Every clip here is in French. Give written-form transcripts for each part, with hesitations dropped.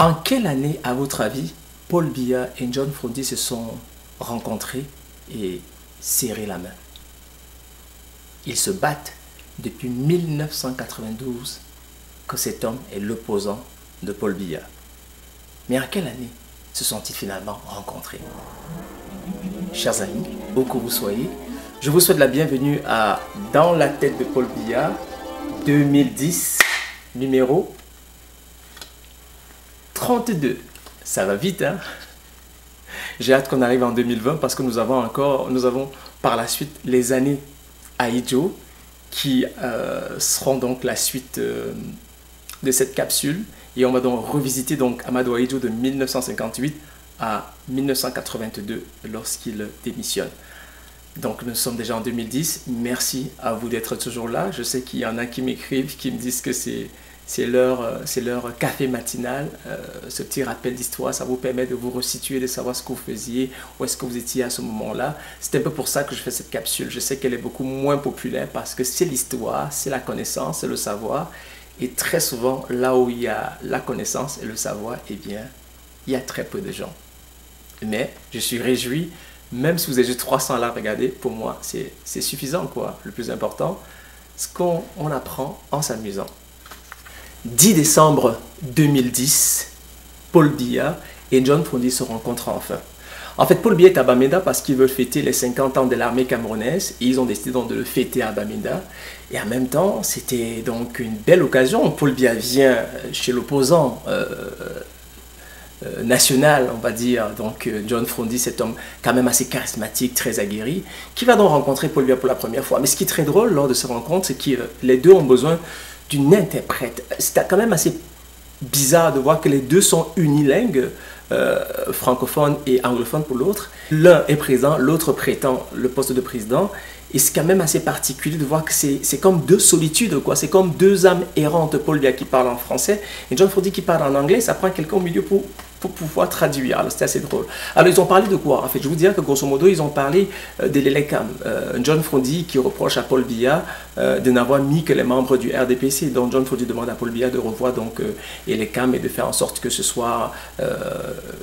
En quelle année, à votre avis, Paul Biya et John Frondi se sont rencontrés et serré la main? Ils se battent depuis 1992 que cet homme est l'opposant de Paul Biya. Mais en quelle année se sont-ils finalement rencontrés? Chers amis, où que vous soyez, je vous souhaite la bienvenue à Dans la tête de Paul Biya 2010, numéro 32. Ça va vite, hein? J'ai hâte qu'on arrive en 2020 parce que nous avons par la suite les années Ahidjo qui seront donc la suite de cette capsule. Et on va donc revisiter donc Amadou Ahidjo de 1958 à 1982 lorsqu'il démissionne. Donc nous sommes déjà en 2010. Merci à vous d'être toujours là. Je sais qu'il y en a qui m'écrivent, qui me disent que c'est leur café matinal. Ce petit rappel d'histoire, ça vous permet de vous resituer, de savoir ce que vous faisiez, où est-ce que vous étiez à ce moment-là. C'est un peu pour ça que je fais cette capsule. Je sais qu'elle est beaucoup moins populaire parce que c'est l'histoire, c'est la connaissance, c'est le savoir. Et très souvent, là où il y a la connaissance et le savoir, eh bien, il y a très peu de gens. Mais je suis réjoui, même si vous avez juste 300 là, regardez, pour moi, c'est suffisant, quoi. Le plus important, ce qu'on apprend en s'amusant. 10 décembre 2010, Paul Biya et John Frondi se rencontrent enfin. En fait, Paul Biya est à Bamenda parce qu'ils veulent fêter les 50 ans de l'armée camerounaise et ils ont décidé donc de le fêter à Bamenda. Et en même temps, c'était donc une belle occasion. Paul Biya vient chez l'opposant national, on va dire, donc John Frondi, cet homme quand même assez charismatique, très aguerri, qui va donc rencontrer Paul Biya pour la première fois. Mais ce qui est très drôle lors de cette rencontre, c'est que les deux ont besoin d'une interprète. C'est quand même assez bizarre de voir que les deux sont unilingues, francophone et anglophone pour l'autre. L'un est présent, l'autre prétend le poste de président. Et c'est quand même assez particulier de voir que c'est comme deux solitudes, quoi. C'est comme deux âmes errantes. Paul Biya qui parle en français et John Frondi qui parle en anglais. Ça prend quelqu'un au milieu pour pouvoir traduire. Alors c'était assez drôle. Alors ils ont parlé de quoi? En fait, je vous dirais que grosso modo, ils ont parlé de l'ELECAM. John Frondi qui reproche à Paul Biya de n'avoir mis que les membres du RDPC. Donc John Frondi demande à Paul Biya de revoir donc l'ELECAM et de faire en sorte que ce soit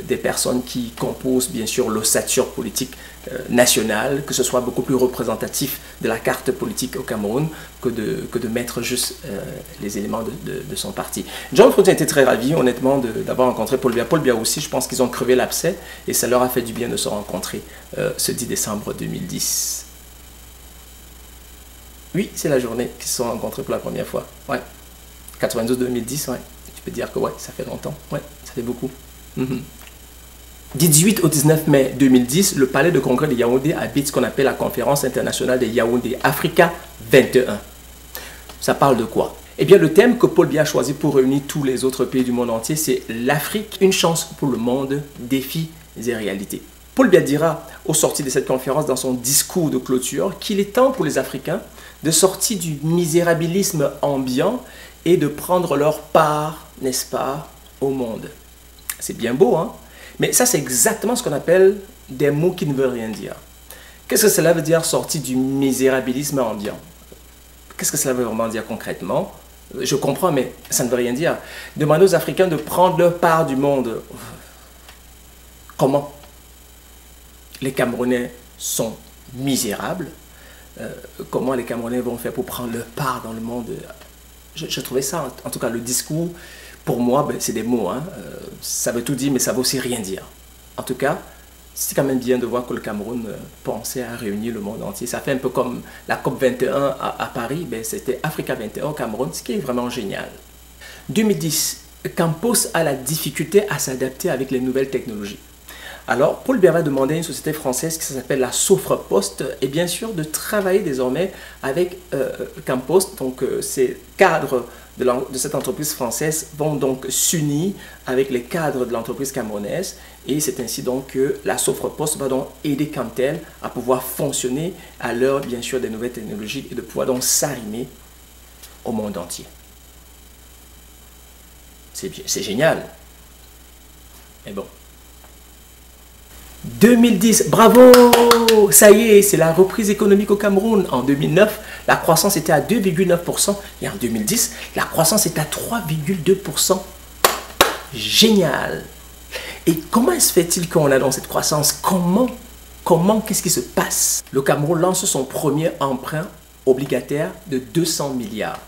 des personnes qui composent bien sûr l'ossature politique nationale, que ce soit beaucoup plus représentatif de la carte politique au Cameroun que de mettre juste les éléments de son parti. John Frondi a été très ravi honnêtement d'avoir rencontré Paul Biya. Paul Biya aussi, je pense qu'ils ont crevé l'abcès et ça leur a fait du bien de se rencontrer ce 10 décembre 2010. Oui, c'est la journée qu'ils se sont rencontrés pour la première fois. Ouais. 92-2010, ouais. Tu peux dire que ouais, ça fait longtemps. Ouais, ça fait beaucoup. Du 18 au 19 mai 2010, le palais de congrès de Yaoundé habite ce qu'on appelle la conférence internationale de Yaoundé, Africa 21. Ça parle de quoi? Eh bien, le thème que Paul Biya a choisi pour réunir tous les autres pays du monde entier, c'est l'Afrique, une chance pour le monde, défis et réalités. Paul Biya dira au sortir de cette conférence dans son discours de clôture qu'il est temps pour les Africains de sortir du misérabilisme ambiant et de prendre leur part, n'est-ce pas, au monde. C'est bien beau, hein? Mais ça, c'est exactement ce qu'on appelle des mots qui ne veulent rien dire. Qu'est-ce que cela veut dire sortir du misérabilisme ambiant? Qu'est-ce que cela veut vraiment dire concrètement? Je comprends, mais ça ne veut rien dire. Demander aux Africains de prendre leur part du monde. Comment? Les Camerounais sont misérables. Comment les Camerounais vont faire pour prendre leur part dans le monde? Je trouvais ça, en tout cas, le discours. Pour moi, ben, c'est des mots, hein. Ça veut tout dire, mais ça veut aussi rien dire. En tout cas, c'est quand même bien de voir que le Cameroun pensait à réunir le monde entier. Ça fait un peu comme la COP 21 à Paris, ben, c'était Africa 21 au Cameroun, ce qui est vraiment génial. 2010, Campos a la difficulté à s'adapter avec les nouvelles technologies. Alors, Paul Biya va demander à une société française qui s'appelle la Sofrepost, et bien sûr de travailler désormais avec Campos, donc ces cadres de cette entreprise française vont donc s'unir avec les cadres de l'entreprise camerounaise et c'est ainsi donc que la Sofrepost va donc aider Camtel à pouvoir fonctionner à l'heure bien sûr des nouvelles technologies et de pouvoir donc s'arrimer au monde entier. C'est génial. Mais bon. 2010, bravo! Ça y est, c'est la reprise économique au Cameroun. En 2009, la croissance était à 2,9% et en 2010, la croissance est à 3,2%. génial. Et comment se fait-il qu'on a dans cette croissance? Qu'est-ce qui se passe? Le Cameroun lance son premier emprunt obligataire de 200 milliards.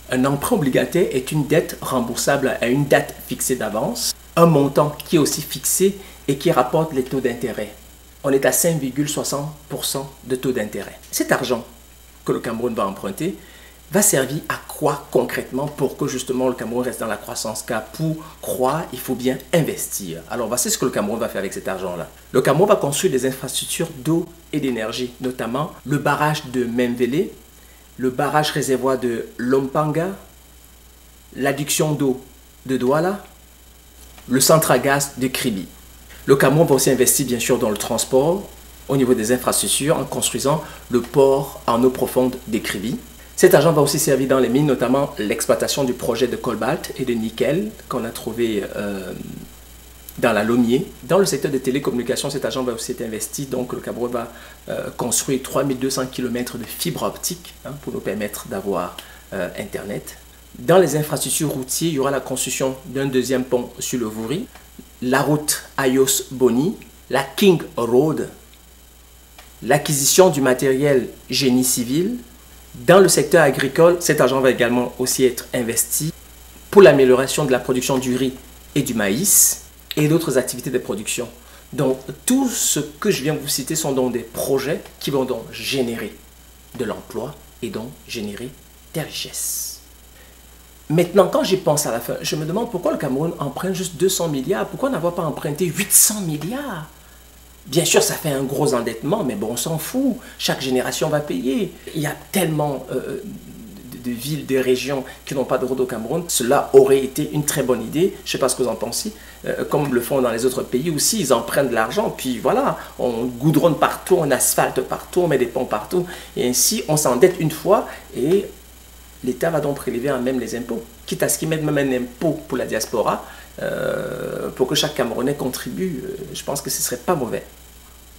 Un emprunt obligataire est une dette remboursable à une date fixée d'avance, un montant qui est aussi fixé et qui rapporte les taux d'intérêt. On est à 5,60% de taux d'intérêt. Cet argent que le Cameroun va emprunter va servir à quoi concrètement pour que justement le Cameroun reste dans la croissance? Car pour croire, il faut bien investir. Alors voici ce que le Cameroun va faire avec cet argent-là. Le Cameroun va construire des infrastructures d'eau et d'énergie, notamment le barrage de Membele, le barrage réservoir de Lompanga, l'adduction d'eau de Douala, le centre à gaz de Kribi. Le Cameroun va aussi investir bien sûr dans le transport au niveau des infrastructures en construisant le port en eau profonde de Kribi. Cet argent va aussi servir dans les mines, notamment l'exploitation du projet de cobalt et de nickel qu'on a trouvé dans la Lommier. Dans le secteur des télécommunications, cet argent va aussi être investi. Donc le Cameroun va construire 3200 km de fibres optiques pour nous permettre d'avoir Internet. Dans les infrastructures routières, il y aura la construction d'un deuxième pont sur le Vouri, la route Ayos-Boni, la King Road, l'acquisition du matériel génie civil. Dans le secteur agricole, cet argent va également aussi être investi pour l'amélioration de la production du riz et du maïs et d'autres activités de production. Donc, tout ce que je viens de vous citer sont donc des projets qui vont donc générer de l'emploi et donc générer des richesses. Maintenant, quand j'y pense à la fin, je me demande pourquoi le Cameroun emprunte juste 200 milliards, pourquoi n'avoir pas emprunté 800 milliards? Bien sûr, ça fait un gros endettement, mais bon, on s'en fout. Chaque génération va payer. Il y a tellement de villes, de régions qui n'ont pas de route au Cameroun. Cela aurait été une très bonne idée. Je ne sais pas ce que vous en pensez. Comme le font dans les autres pays aussi, ils empruntent de l'argent. Puis voilà, on goudronne partout, on asphalte partout, on met des ponts partout. Et ainsi, on s'endette une fois et l'État va donc prélever en même les impôts. Quitte à ce qu'ils mettent même un impôt pour la diaspora, pour que chaque Camerounais contribue, je pense que ce ne serait pas mauvais.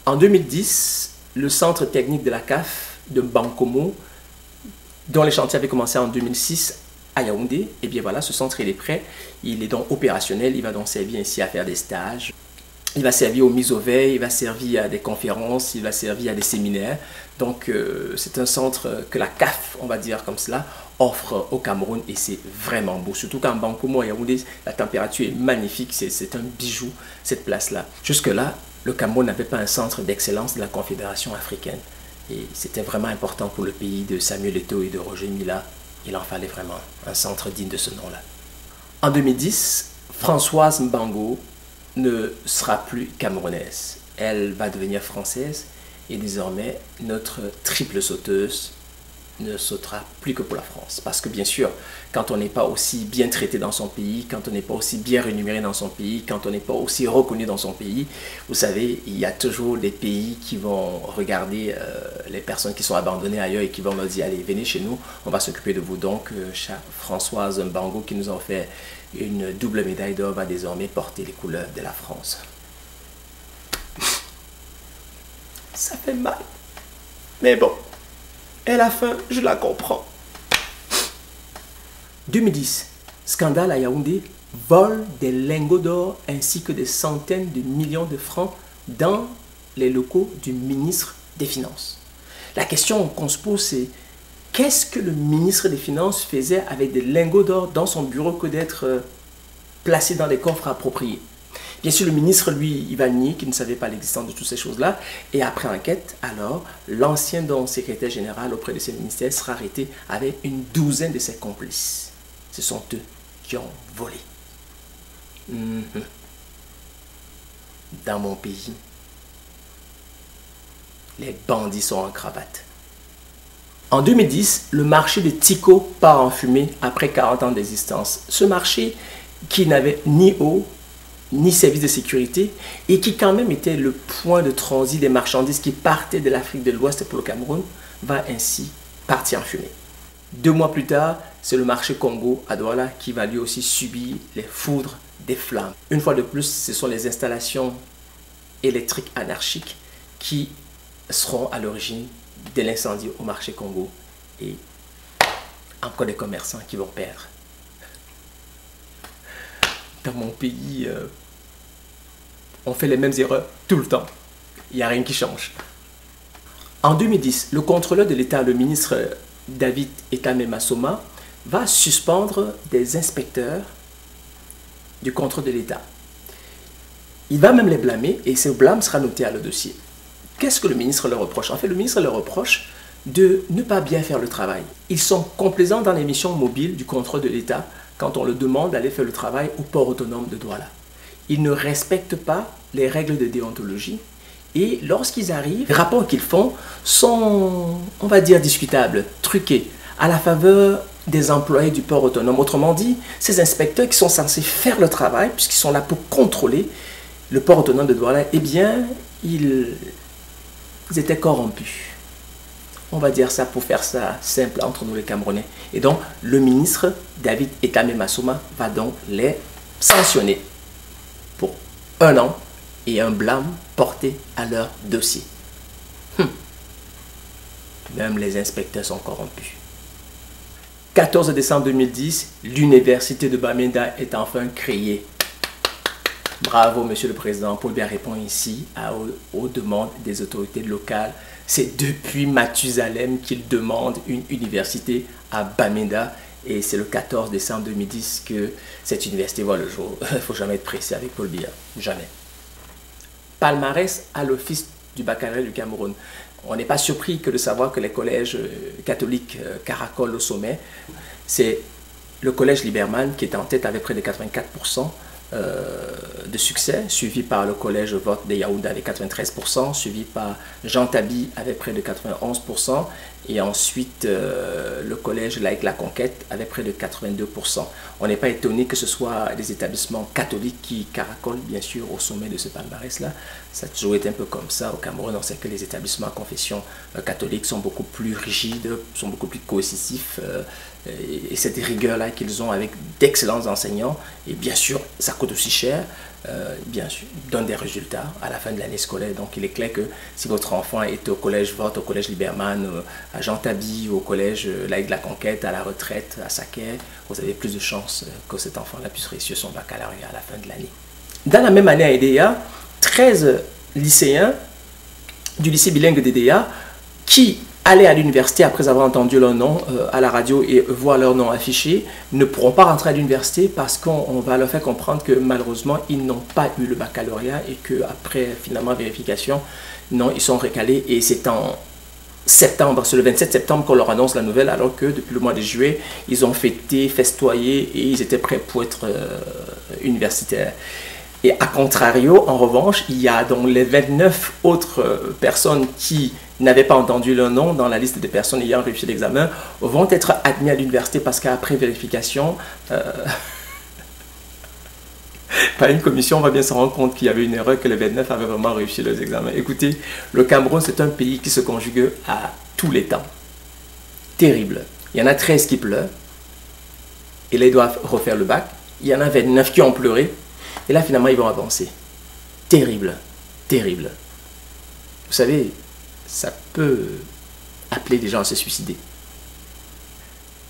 En 2010, le centre technique de la CAF de Bankomo, dont les chantiers avaient commencé en 2006 à Yaoundé, et bien voilà, ce centre il est prêt, il est donc opérationnel, il va donc servir ici à faire des stages, il va servir aux mises au vert, il va servir à des conférences, il va servir à des séminaires. Donc c'est un centre que la CAF, on va dire comme cela, offre au Cameroun et c'est vraiment beau. Surtout qu'en Bankomo à Yaoundé, la température est magnifique, c'est un bijou cette place-là. Jusque-là, le Cameroun n'avait pas un centre d'excellence de la Confédération africaine. Et c'était vraiment important pour le pays de Samuel Eto'o et de Roger Mila. Il en fallait vraiment un centre digne de ce nom-là. En 2010, Françoise Mbango ne sera plus camerounaise. Elle va devenir française et désormais notre triple sauteuse ne sautera plus que pour la France. Parce que bien sûr, quand on n'est pas aussi bien traité dans son pays, quand on n'est pas aussi bien rémunéré dans son pays, quand on n'est pas aussi reconnu dans son pays, vous savez, il y a toujours des pays qui vont regarder les personnes qui sont abandonnées ailleurs et qui vont leur dire, allez, venez chez nous, on va s'occuper de vous. Donc, Françoise Mbango, qui nous a fait une double médaille d'or, va désormais porter les couleurs de la France. Ça fait mal. Mais bon. Et la fin, je la comprends. 2010, scandale à Yaoundé, vol des lingots d'or ainsi que des centaines de millions de francs dans les locaux du ministre des Finances. La question qu'on se pose, c'est qu'est-ce que le ministre des Finances faisait avec des lingots d'or dans son bureau que d'être placé dans des coffres appropriés? Bien sûr, le ministre, lui, il va nier qu'il ne savait pas l'existence de toutes ces choses-là. Et après enquête, alors, l'ancien secrétaire général auprès de ce ministère sera arrêté avec une douzaine de ses complices. Ce sont eux qui ont volé. Dans mon pays, les bandits sont en cravate. En 2010, le marché de Tico part en fumée après 40 ans d'existence. Ce marché qui n'avait ni eau, ni service de sécurité, et qui quand même était le point de transit des marchandises qui partaient de l'Afrique de l'Ouest pour le Cameroun, va ainsi partir en fumée. 2 mois plus tard, c'est le marché Congo à Douala qui va lui aussi subir les foudres des flammes. Une fois de plus, ce sont les installations électriques anarchiques qui seront à l'origine de l'incendie au marché Congo et encore des commerçants qui vont perdre. dans mon pays, on fait les mêmes erreurs tout le temps. Il n'y a rien qui change. En 2010, le contrôleur de l'État, le ministre David Etame Massoma, va suspendre des inspecteurs du contrôle de l'État. Il va même les blâmer et ce blâme sera noté à le dossier. Qu'est-ce que le ministre leur reproche? En fait, le ministre leur reproche de ne pas bien faire le travail. Ils sont complaisants dans les missions mobiles du contrôle de l'État quand on leur demande d'aller faire le travail au port autonome de Douala. Ils ne respectent pas les règles de déontologie et lorsqu'ils arrivent, les rapports qu'ils font sont, on va dire, discutables, truqués, à la faveur des employés du port autonome. Autrement dit, ces inspecteurs qui sont censés faire le travail, puisqu'ils sont là pour contrôler le port autonome de Douala, eh bien, ils étaient corrompus. On va dire ça pour faire ça simple entre nous les Camerounais. Et donc, le ministre David Etame Massoma va donc les sanctionner pour 1 an et un blâme porté à leur dossier. Même les inspecteurs sont corrompus. 14 décembre 2010, l'université de Bamenda est enfin créée. Bravo, Monsieur le Président. Paul Biya répond ici aux demandes des autorités locales. C'est depuis Mathusalem qu'il demande une université à Bamenda. Et c'est le 14 décembre 2010 que cette université voit le jour. Il ne faut jamais être pressé avec Paul Biya. Jamais. Palmarès à l'office du baccalauréat du Cameroun. On n'est pas surpris que de savoir que les collèges catholiques caracolent au sommet. C'est le collège Liberman qui est en tête avec près de 84% de succès, suivi par le collège Vote de Yaoundé avec 93%, suivi par Jean Tabi avec près de 91%, et ensuite le collège Laïque La Conquête avec près de 82%. On n'est pas étonné que ce soit des établissements catholiques qui caracolent bien sûr au sommet de ce palmarès-là. Ça a toujours été un peu comme ça. Au Cameroun, on sait que les établissements à confession catholique sont beaucoup plus rigides, sont beaucoup plus coercitifs, et cette rigueur-là qu'ils ont avec d'excellents enseignants, et bien sûr, ça coûte aussi cher, bien sûr, donne des résultats à la fin de l'année scolaire. Donc il est clair que si votre enfant est au collège Vote, au collège Liberman, à Jean Tabi, au collège Laïque de la Conquête, à la retraite, à Saké, vous avez plus de chances que cet enfant-là puisse réussir son baccalauréat à la fin de l'année. Dans la même année à EDEA, 13 lycéens du lycée bilingue d'EDEA qui allaient à l'université après avoir entendu leur nom à la radio et voir leur nom affiché ne pourront pas rentrer à l'université parce qu'on va leur faire comprendre que malheureusement ils n'ont pas eu le baccalauréat et qu'après finalement vérification, non, ils sont recalés et c'est en septembre, c'est le 27 septembre qu'on leur annonce la nouvelle alors que depuis le mois de juillet, ils ont fêté, festoyé et ils étaient prêts pour être universitaires. Et à contrario, en revanche, il y a donc les 29 autres personnes qui n'avaient pas entendu leur nom dans la liste des personnes ayant réussi l'examen vont être admis à l'université parce qu'après vérification, par une commission, on va bien se rendre compte qu'il y avait une erreur, que les 29 avaient vraiment réussi leurs examens. Écoutez, le Cameroun, c'est un pays qui se conjugue à tous les temps. Terrible. Il y en a 13 qui pleurent, et là, ils doivent refaire le bac. Il y en a 29 qui ont pleuré, et là, finalement, ils vont avancer. Terrible, terrible. Vous savez, ça peut appeler des gens à se suicider.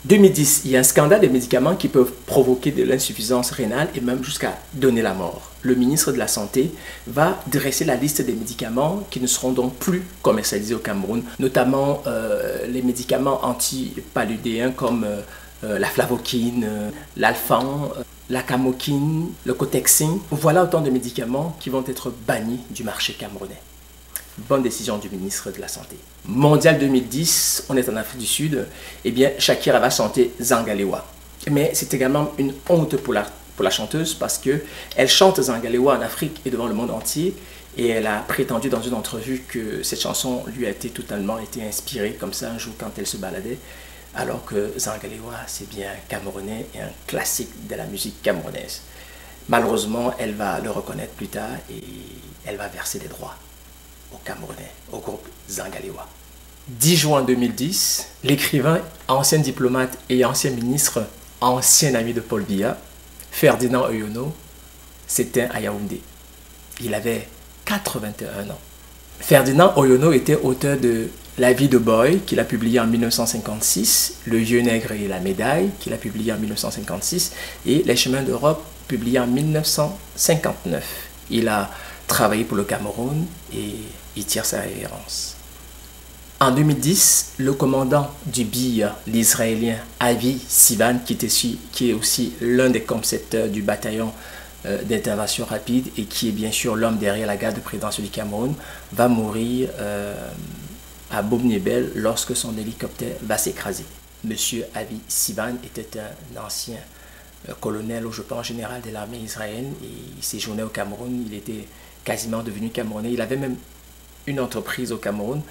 2010, il y a un scandale des médicaments qui peuvent provoquer de l'insuffisance rénale et même jusqu'à donner la mort. Le ministre de la Santé va dresser la liste des médicaments qui ne seront donc plus commercialisés au Cameroun, notamment les médicaments antipaludéens comme la flavoquine, l'alfan, la camoquine, le cotexin. Voilà autant de médicaments qui vont être bannis du marché camerounais. Bonne décision du ministre de la Santé. Mondial 2010, on est en Afrique du Sud, eh bien Shakira va chanter Zangalewa. Mais c'est également une honte pour la chanteuse parce qu'elle chante Zangalewa en Afrique et devant le monde entier et elle a prétendu dans une entrevue que cette chanson lui a totalement été inspirée comme ça un jour quand elle se baladait, alors que Zangalewa c'est bien camerounais et un classique de la musique camerounaise. Malheureusement, elle va le reconnaître plus tard et elle va verser des droits au Camerounais, au groupe Zangalewa. 10 juin 2010, l'écrivain, ancien diplomate et ancien ministre, ancien ami de Paul Biya, Ferdinand Oyono, s'éteint à Yaoundé. Il avait 81 ans. Ferdinand Oyono était auteur de La vie de Boy, qu'il a publié en 1956, Le vieux nègre et la médaille, qu'il a publié en 1956, et Les chemins d'Europe, publié en 1959. Il a travaillé pour le Cameroun et il tire sa révérence. En 2010, le commandant du BIA, l'Israélien Avi Sivan, qui est aussi l'un des concepteurs du bataillon d'intervention rapide et qui est bien sûr l'homme derrière la garde de présidence du Cameroun, va mourir à Bobnebel lorsque son hélicoptère va s'écraser. Monsieur Avi Sivan était un ancien colonel, je pense, général de l'armée israélienne, et il séjournait au Cameroun, il était quasiment devenu camerounais. Il avait même une entreprise au Cameroun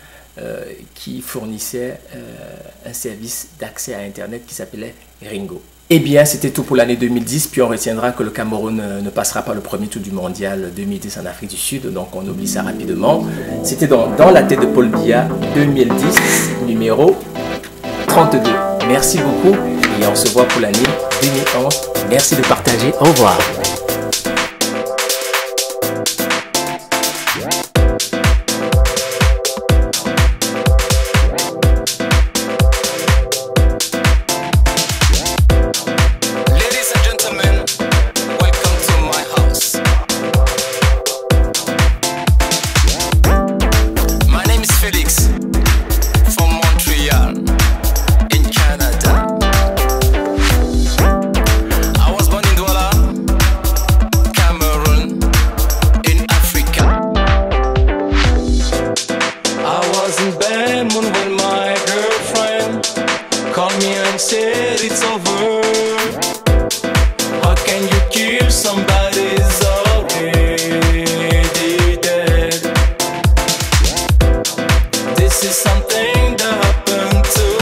qui fournissait un service d'accès à Internet qui s'appelait Ringo. Eh bien, c'était tout pour l'année 2010, puis on retiendra que le Cameroun ne passera pas le premier tour du mondial 2010 en Afrique du Sud, donc on oublie ça rapidement. C'était dans la tête de Paul Biya 2010, numéro 32. Merci beaucoup et on se voit pour l'année 2011. Merci de partager. Au revoir. When my girlfriend called me and said it's over.